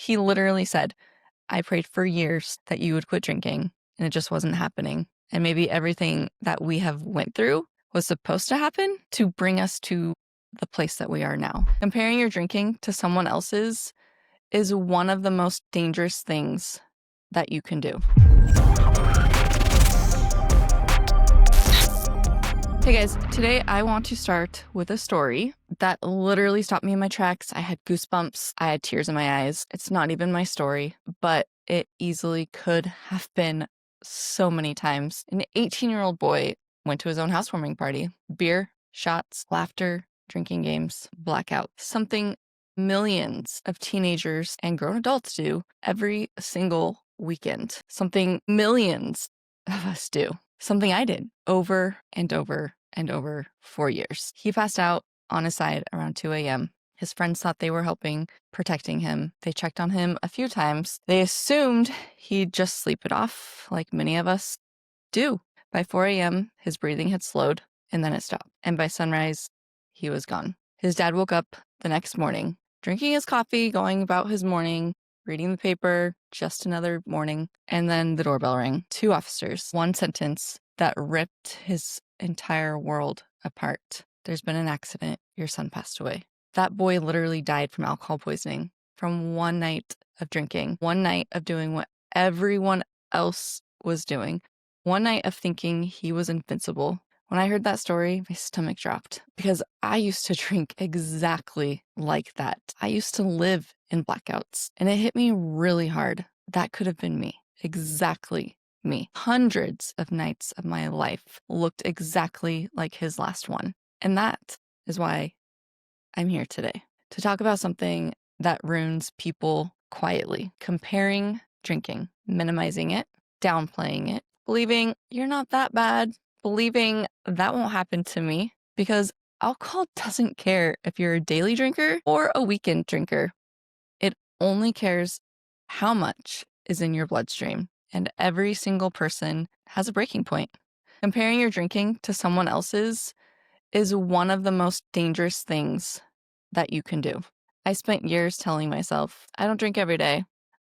He literally said, I prayed for years that you would quit drinking, and it just wasn't happening. And maybe everything that we have went through was supposed to happen to bring us to the place that we are now. Comparing your drinking to someone else's is one of the most dangerous things that you can do. Hey guys, today I want to start with a story that literally stopped me in my tracks. I had goosebumps. I had tears in my eyes. It's not even my story, but it easily could have been so many times. An 18-year-old boy went to his own housewarming party. Beer, shots, laughter, drinking games, blackout. Something millions of teenagers and grown adults do every single weekend. Something millions of us do. Something I did over and over and over for years. He passed out on his side around 2 a.m. His friends thought they were helping, protecting him. They checked on him a few times. They assumed he'd just sleep it off, like many of us do. By 4 a.m., his breathing had slowed, and then it stopped. And by sunrise, he was gone. His dad woke up the next morning, drinking his coffee, going about his morning, reading the paper, just another morning, and then the doorbell rang. 2 officers, 1 sentence that ripped his entire world apart. There's been an accident. Your son passed away. That boy literally died from alcohol poisoning, from one night of drinking, one night of doing what everyone else was doing, one night of thinking he was invincible. When I heard that story, my stomach dropped because I used to drink exactly like that. I used to live in blackouts, and it hit me really hard. That could have been me, exactly me. Hundreds of nights of my life looked exactly like his last one. And that is why I'm here today, to talk about something that ruins people quietly. Comparing drinking, minimizing it, downplaying it, believing you're not that bad, believing that won't happen to me, because alcohol doesn't care if you're a daily drinker or a weekend drinker. It only cares how much is in your bloodstream, and every single person has a breaking point. Comparing your drinking to someone else's is one of the most dangerous things that you can do. I spent years telling myself, I don't drink every day.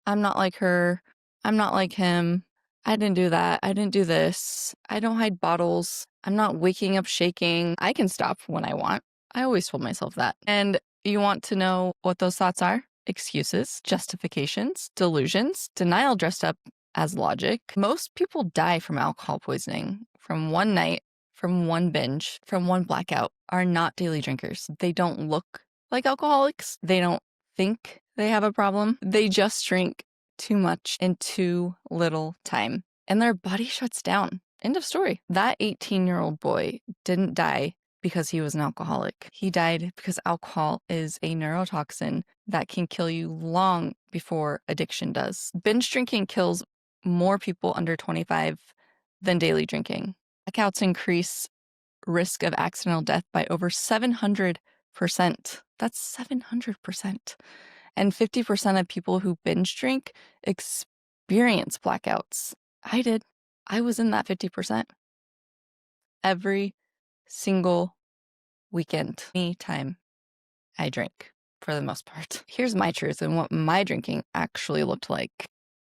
I'm not like her. I'm not like him. I didn't do that. I didn't do this. I don't hide bottles. I'm not waking up shaking. I can stop when I want. I always told myself that. And you want to know what those thoughts are? Excuses, justifications, delusions, denial dressed up as logic. Most people die from alcohol poisoning from one night, from one binge, from one blackout, are not daily drinkers. They don't look like alcoholics. They don't think they have a problem. They just drink too much in too little time, and their body shuts down. End of story. That 18-year-old boy didn't die because he was an alcoholic. He died because alcohol is a neurotoxin that can kill you long before addiction does. Binge drinking kills more people under 25 than daily drinking. Blackouts increase risk of accidental death by over 700%. That's 700%. And 50% of people who binge drink experience blackouts. I did. I was in that 50%. Every single weekend, anytime I drink, for the most part. Here's my truth and what my drinking actually looked like.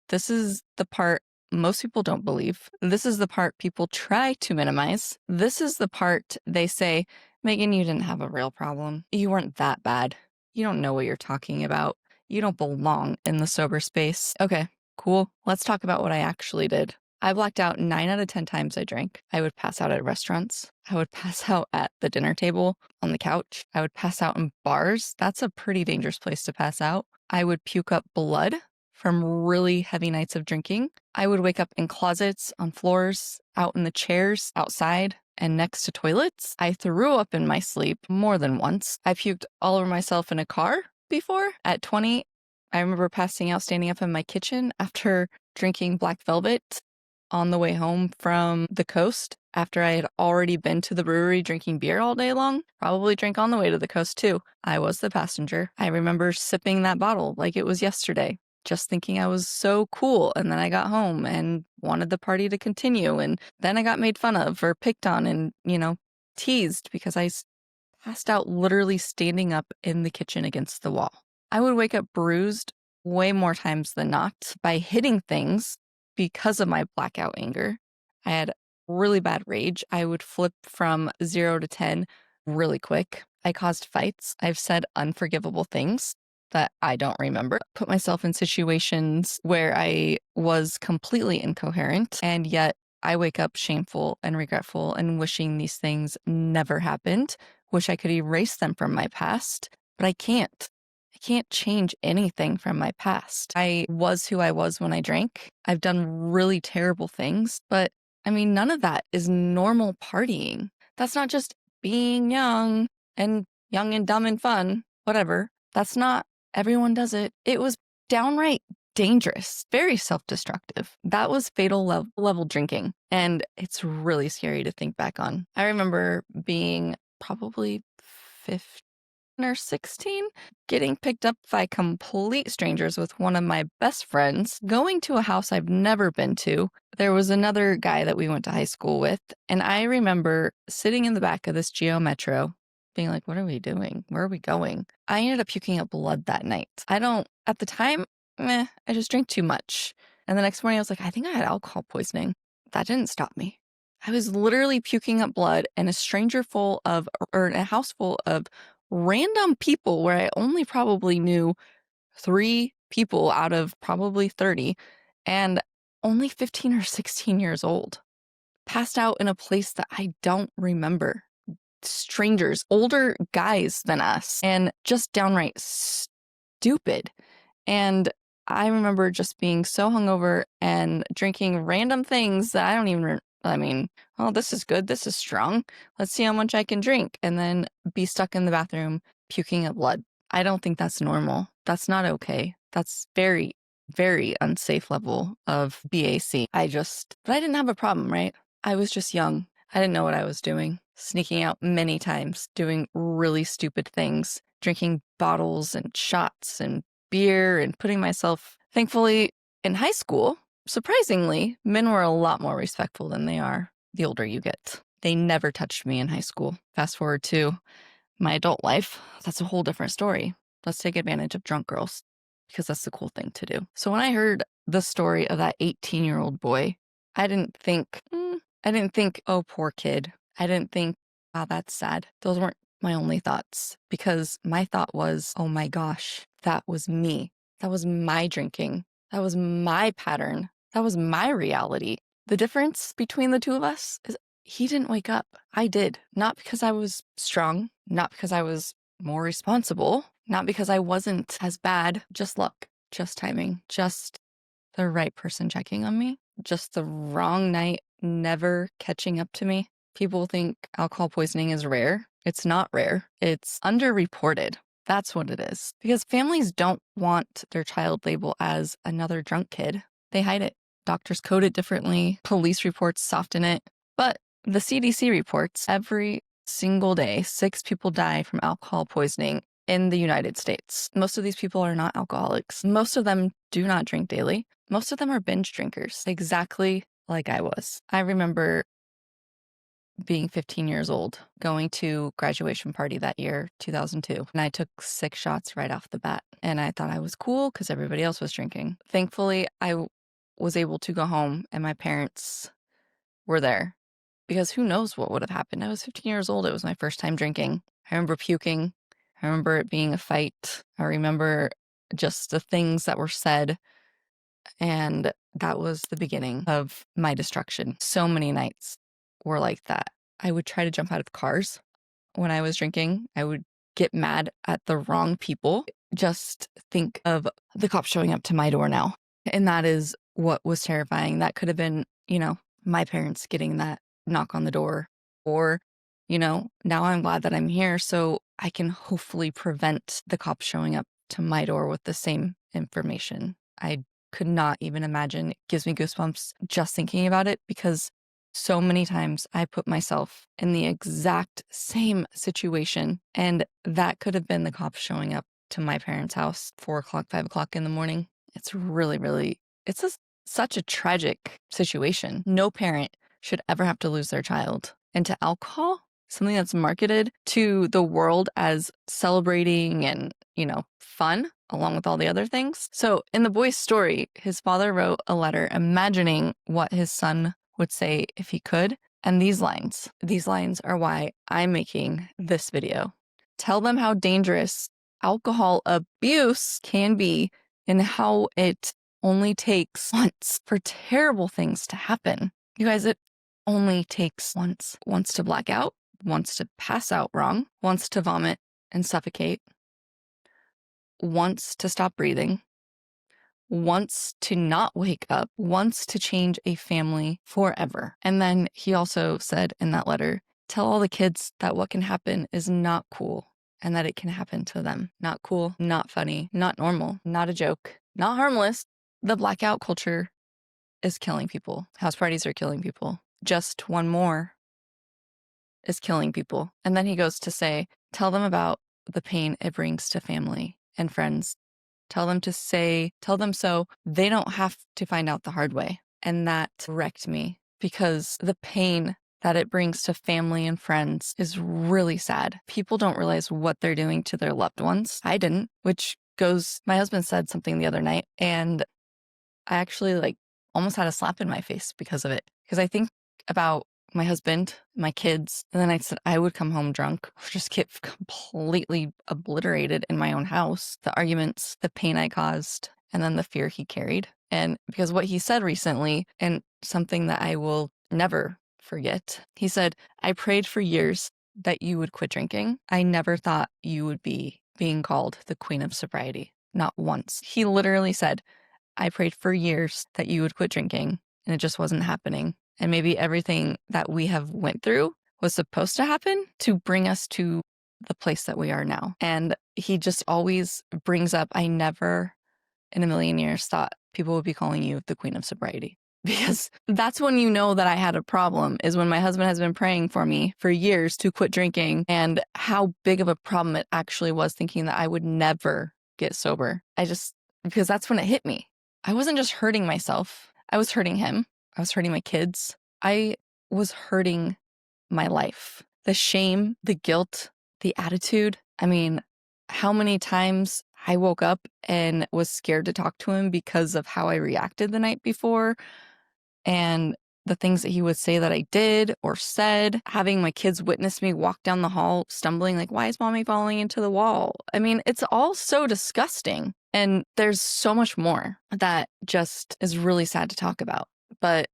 This is the part most people don't believe. This is the part people try to minimize. This is the part they say, Megan, you didn't have a real problem. You weren't that bad. You don't know what you're talking about. You don't belong in the sober space. Okay, cool. Let's talk about what I actually did. I blacked out 9 out of 10 times I drank. I would pass out at restaurants. I would pass out at the dinner table, on the couch. I would pass out in bars. That's a pretty dangerous place to pass out. I would puke up blood from really heavy nights of drinking. I would wake up in closets, on floors, out in the chairs, outside, and next to toilets. I threw up in my sleep more than once. I puked all over myself in a car before. At 20, I remember passing out standing up in my kitchen after drinking Black Velvet on the way home from the coast after I had already been to the brewery drinking beer all day long. Probably drank on the way to the coast too. I was the passenger. I remember sipping that bottle like it was yesterday, just thinking I was so cool. And then I got home and wanted the party to continue. And then I got made fun of or picked on and, teased because I passed out literally standing up in the kitchen against the wall. I would wake up bruised way more times than not by hitting things because of my blackout anger. I had really bad rage. I would flip from 0 to 10 really quick. I caused fights. I've said unforgivable things that I don't remember. Put myself in situations where I was completely incoherent, and yet I wake up shameful and regretful and wishing these things never happened. Wish I could erase them from my past, but I can't. I can't change anything from my past. I was who I was when I drank. I've done really terrible things, but I mean, none of that is normal partying. That's not just being young and dumb and fun, whatever. That's not, everyone does it. It was downright dangerous, very self-destructive. That was fatal level drinking. And it's really scary to think back on. I remember being probably 15 or 16, getting picked up by complete strangers with one of my best friends, going to a house I've never been to. There was another guy that we went to high school with, and I remember sitting in the back of this Geo Metro being like, what are we doing? Where are we going? I ended up puking up blood that night. At the time, I just drank too much. And the next morning I was like, I think I had alcohol poisoning. That didn't stop me. I was literally puking up blood in a a house full of random people where I only probably knew 3 people out of probably 30, and only 15 or 16 years old. Passed out in a place that I don't remember. Strangers, older guys than us, and just downright stupid. And I remember just being so hungover and drinking random things that I don't even, oh, this is good. This is strong. Let's see how much I can drink. And then be stuck in the bathroom puking up blood. I don't think that's normal. That's not okay. That's very, very unsafe level of BAC. But I didn't have a problem, right? I was just young. I didn't know what I was doing. Sneaking out many times, doing really stupid things, drinking bottles and shots and beer and putting myself, thankfully, in high school, surprisingly, men were a lot more respectful than they are the older you get. They never touched me in high school. Fast forward to my adult life, that's a whole different story. Let's take advantage of drunk girls because that's the cool thing to do. So when I heard the story of that 18-year-old boy, I didn't think, oh, poor kid. I didn't think, wow, that's sad. Those weren't my only thoughts, because my thought was, oh my gosh, that was me. That was my drinking. That was my pattern. That was my reality. The difference between the two of us is he didn't wake up. I did. Not because I was strong, not because I was more responsible, not because I wasn't as bad. Just luck, just timing, just the right person checking on me, just the wrong night never catching up to me. People think alcohol poisoning is rare. It's not rare. It's underreported. That's what it is. Because families don't want their child labeled as another drunk kid. They hide it. Doctors code it differently. Police reports soften it. But the CDC reports every single day, 6 people die from alcohol poisoning in the United States. Most of these people are not alcoholics. Most of them do not drink daily. Most of them are binge drinkers, exactly like I was. I remember being 15 years old, going to graduation party that year, 2002, and I took 6 shots right off the bat. And I thought I was cool because everybody else was drinking. Thankfully, I was able to go home and my parents were there, because who knows what would have happened. I was 15 years old. It was my first time drinking. I remember puking. I remember it being a fight. I remember just the things that were said. And that was the beginning of my destruction. So many nights were like that. I would try to jump out of cars when I was drinking. I would get mad at the wrong people. Just think of the cops showing up to my door now. And that is what was terrifying. That could have been, my parents getting that knock on the door. Or, now I'm glad that I'm here so I can hopefully prevent the cops showing up to my door with the same information. I could not even imagine. It gives me goosebumps just thinking about it, because so many times I put myself in the exact same situation, and that could have been the cops showing up to my parents' house 4 o'clock, 5 o'clock in the morning. It's really, really, such a tragic situation. No parent should ever have to lose their child. And to alcohol, something that's marketed to the world as celebrating and fun along with all the other things. So in the boy's story, his father wrote a letter imagining what his son would say if he could. And these lines are why I'm making this video. Tell them how dangerous alcohol abuse can be and how it only takes once for terrible things to happen. You guys, it only takes once. Once to black out, once to pass out wrong, once to vomit and suffocate, once to stop breathing, once to not wake up, once to change a family forever. And then he also said in that letter, tell all the kids that what can happen is not cool and that it can happen to them. Not cool, not funny, not normal, not a joke, not harmless. The blackout culture is killing people. House parties are killing people. Just one more is killing people. And then he goes to say, tell them about the pain it brings to family and friends. Tell them so they don't have to find out the hard way. And that wrecked me because the pain that it brings to family and friends is really sad. People don't realize what they're doing to their loved ones. I didn't, my husband said something the other night and I actually almost had a slap in my face because of it. Because I think about my husband, my kids, and then I said I would come home drunk, or just get completely obliterated in my own house. The arguments, the pain I caused, and then the fear he carried. And because what he said recently, and something that I will never forget, he said, I prayed for years that you would quit drinking. I never thought you would be being called the queen of sobriety. Not once. He literally said, I prayed for years that you would quit drinking, and it just wasn't happening. And maybe everything that we have went through was supposed to happen to bring us to the place that we are now. And he just always brings up, I never in a million years thought people would be calling you the queen of sobriety. Because that's when you know that I had a problem, is when my husband has been praying for me for years to quit drinking, and how big of a problem it actually was, thinking that I would never get sober. Because that's when it hit me. I wasn't just hurting myself. I was hurting him. I was hurting my kids. I was hurting my life. The shame, the guilt, the attitude. I mean, how many times I woke up and was scared to talk to him because of how I reacted the night before and the things that he would say that I did or said, having my kids witness me walk down the hall stumbling like, why is mommy falling into the wall? I mean, it's all so disgusting. And there's so much more that just is really sad to talk about. But,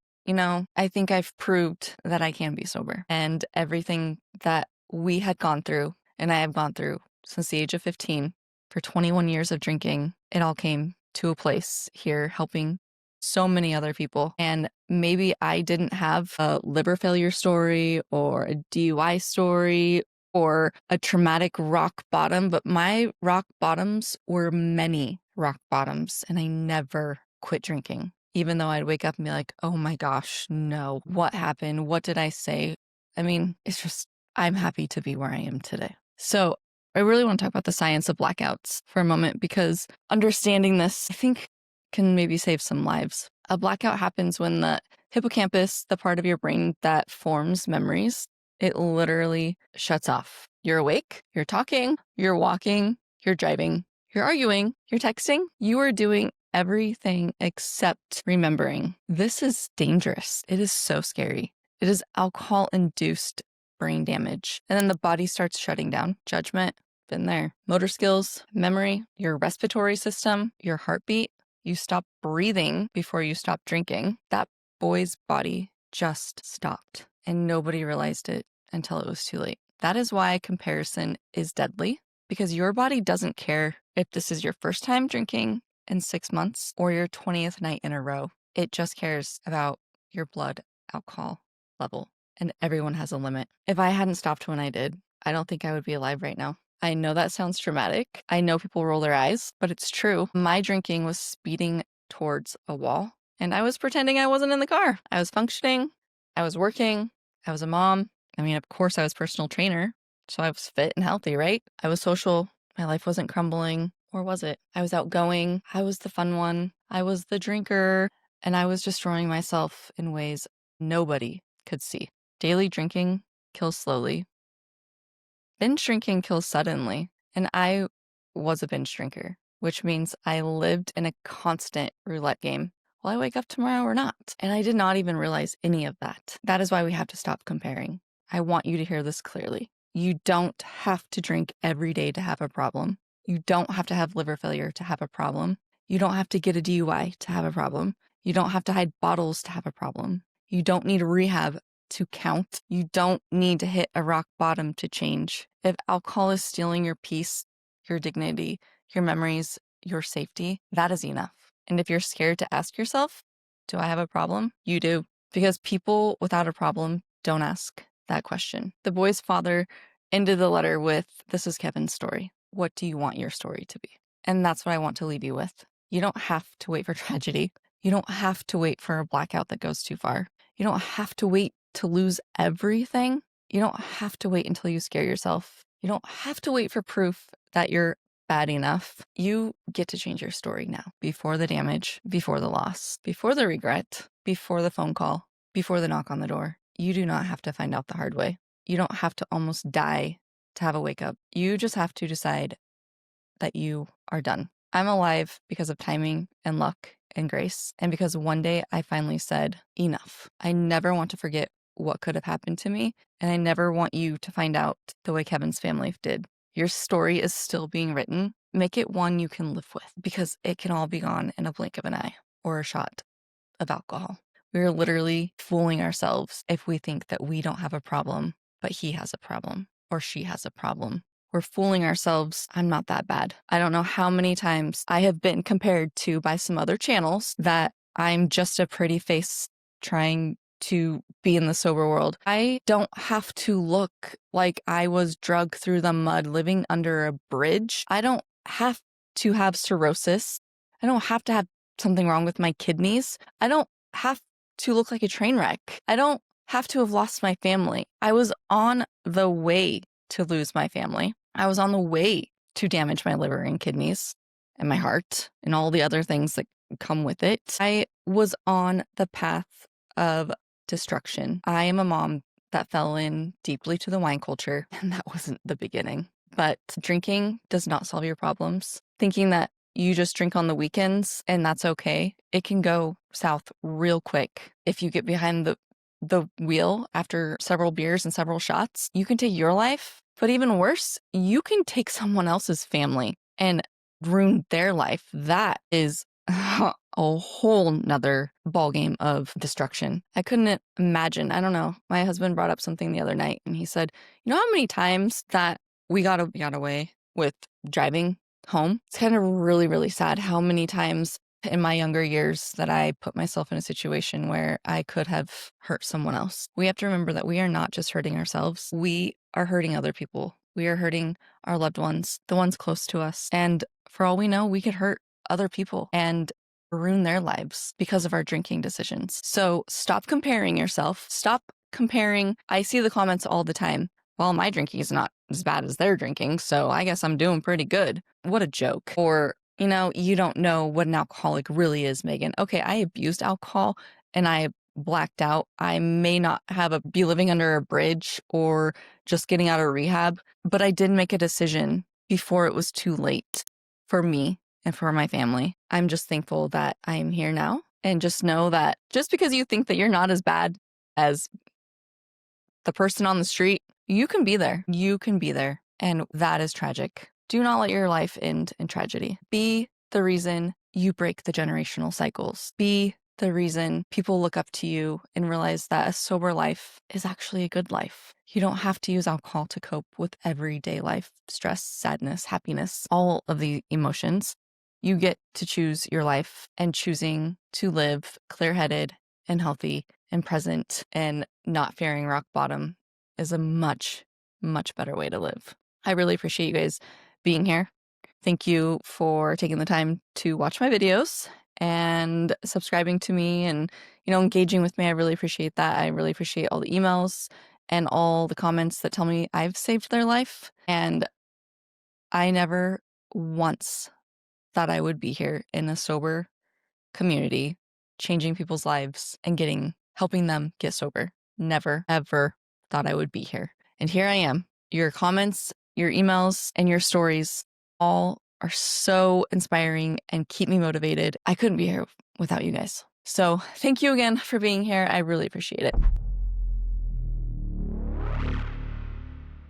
I think I've proved that I can be sober. And everything that we had gone through and I have gone through since the age of 15 for 21 years of drinking, it all came to a place here helping so many other people. And maybe I didn't have a liver failure story or a DUI story or a traumatic rock bottom, but my rock bottoms were many rock bottoms, and I never quit drinking. Even though I'd wake up and be like, oh my gosh, no, what happened? What did I say? I mean, it's just, I'm happy to be where I am today. So I really want to talk about the science of blackouts for a moment, because understanding this, I think, can maybe save some lives. A blackout happens when the hippocampus, the part of your brain that forms memories, it literally shuts off. You're awake, you're talking, you're walking, you're driving, you're arguing, you're texting, you are doing everything except remembering. This is dangerous. It is so scary. It is alcohol-induced brain damage. And then the body starts shutting down. Judgment, been there. Motor skills, memory, your respiratory system, your heartbeat. You stop breathing before you stop drinking. That boy's body just stopped, and nobody realized it until it was too late. That is why comparison is deadly, because your body doesn't care if this is your first time drinking in 6 months or your 20th night in a row. It just cares about your blood alcohol level, and everyone has a limit. If I hadn't stopped when I did, I don't think I would be alive right now. I know that sounds dramatic. I know people roll their eyes, but it's true. My drinking was speeding towards a wall, and I was pretending I wasn't in the car. I was functioning. I was working. I was a mom. I mean, of course, I was personal trainer, so I was fit and healthy, right? I was social. My life wasn't crumbling, or was it? I was outgoing. I was the fun one. I was the drinker, and I was destroying myself in ways nobody could see. Daily drinking kills slowly. Binge drinking kills suddenly. And I was a binge drinker, which means I lived in a constant roulette game. Will I wake up tomorrow or not? And I did not even realize any of that. That is why we have to stop comparing. I want you to hear this clearly. You don't have to drink every day to have a problem. You don't have to have liver failure to have a problem. You don't have to get a DUI to have a problem. You don't have to hide bottles to have a problem. You don't need rehab to count. You don't need to hit a rock bottom to change. If alcohol is stealing your peace, your dignity, your memories, your safety, that is enough. And if you're scared to ask yourself, do I have a problem? You do. Because people without a problem don't ask that question. The boy's father ended the letter with, "This is Kevin's story. What do you want your story to be?" And that's what I want to leave you with. You don't have to wait for tragedy. You don't have to wait for a blackout that goes too far. You don't have to wait to lose everything. You don't have to wait until you scare yourself. You don't have to wait for proof that you're bad enough. You get to change your story now, before the damage, before the loss, before the regret, before the phone call, before the knock on the door. You do not have to find out the hard way. You don't have to almost die to have a wake up. You just have to decide that you are done. I'm alive because of timing and luck and grace, and because one day I finally said, enough. I never want to forget what could have happened to me, and I never want you to find out the way Kevin's family did. Your story is still being written. Make it one you can live with, because it can all be gone in a blink of an eye or a shot of alcohol. We're literally fooling ourselves if we think that we don't have a problem, but he has a problem or she has a problem. We're fooling ourselves. I'm not that bad. I don't know how many times I have been compared to by some other channels that I'm just a pretty face trying to be in the sober world. I don't have to look like I was drugged through the mud living under a bridge. I don't have to have cirrhosis. I don't have to have something wrong with my kidneys. I don't have to look like a train wreck. I don't have to have lost my family. I was on the way to lose my family. I was on the way to damage my liver and kidneys and my heart and all the other things that come with it. I was on the path of destruction. I am a mom that fell in deeply to the wine culture, and that wasn't the beginning. But drinking does not solve your problems. Thinking that you just drink on the weekends and that's okay, it can go south real quick. If you get behind the wheel after several beers and several shots, you can take your life. But even worse, you can take someone else's family and ruin their life. That is a whole nother ballgame of destruction. I couldn't imagine. I don't know. My husband brought up something the other night and he said, you know how many times that we got away with driving home? It's kind of really, really sad how many times in my younger years that I put myself in a situation where I could have hurt someone else. We have to remember that we are not just hurting ourselves. We are hurting other people. We are hurting our loved ones, the ones close to us. And for all we know, we could hurt other people and ruin their lives because of our drinking decisions. So stop comparing yourself. Stop comparing. I see the comments all the time. Well, my drinking is not as bad as their drinking, so I guess I'm doing pretty good. What a joke. Or, you don't know what an alcoholic really is, Megan. Okay, I abused alcohol and I blacked out. I may not be living under a bridge or just getting out of rehab, but I did make a decision before it was too late for me and for my family. I'm just thankful that I'm here now, and just know that just because you think that you're not as bad as the person on the street, you can be there. You can be there. And that is tragic. Do not let your life end in tragedy. Be the reason you break the generational cycles. Be the reason people look up to you and realize that a sober life is actually a good life. You don't have to use alcohol to cope with everyday life, stress, sadness, happiness, all of the emotions. You get to choose your life, and choosing to live clear-headed and healthy and present and not fearing rock bottom is a much, much better way to live. I really appreciate you guys being here. Thank you for taking the time to watch my videos and subscribing to me and, engaging with me. I really appreciate that. I really appreciate all the emails and all the comments that tell me I've saved their life. And I never once thought I would be here in a sober community, changing people's lives and helping them get sober. Never, ever thought I would be here. And here I am. Your comments, your emails, and your stories all are so inspiring and keep me motivated. I couldn't be here without you guys. So thank you again for being here. I really appreciate it.